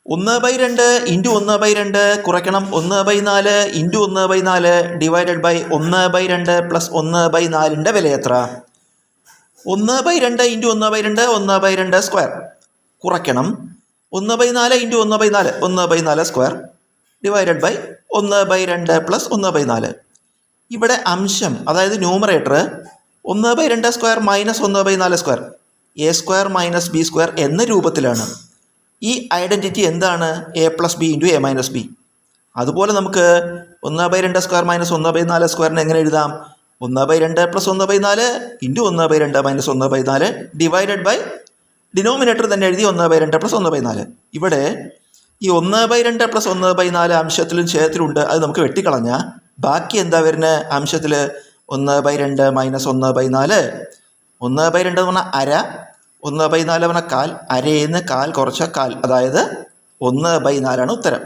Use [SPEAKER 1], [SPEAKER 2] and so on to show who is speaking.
[SPEAKER 1] 1/2 into 1/2 കുറയ്ക്കണം 1/4 into 1/4 divided by 1/2 plus 1/4 വില എത്ര? 1/2 ഇൻറ്റു 1/2 1/2 സ്ക്വയർ കുറയ്ക്കണം 1/4 into 1/4 1/4 square divided by 1/2 plus 1/4. ഇവിടെ അംശം അതായത് numerator 1/2 square minus 1/4 square A square minus B square എന്ന രൂപത്തിലാണ്. ഈ ഐഡൻറ്റിറ്റി എന്താണ്? A plus B into A minus B. അതുപോലെ നമുക്ക് 1/2 സ്ക്വയർ മൈനസ് 1/4 സ്ക്വയറിന് എങ്ങനെ എഴുതാം? 1/2 plus 1/4 into 1/2 minus 1/4 divided by denominator തന്നെ എഴുതി 1/2 പ്ലസ് 1/4. ഇവിടെ ഈ 1/2 പ്ലസ് 1/4 അംശത്തിലും ഛേദത്തിലുണ്ട്. അത് നമുക്ക് വെട്ടിക്കളഞ്ഞാൽ ബാക്കി എന്താ വരുന്നത്? അംശത്തിൽ 1/2 മൈനസ് 1/4 1/2 എന്ന് പറഞ്ഞാൽ അര 1/4 പറഞ്ഞാൽ കാൽ. അരയിൽ നിന്ന് കാൽ കുറച്ച കാൽ, അതായത് 1/4 ഉത്തരം.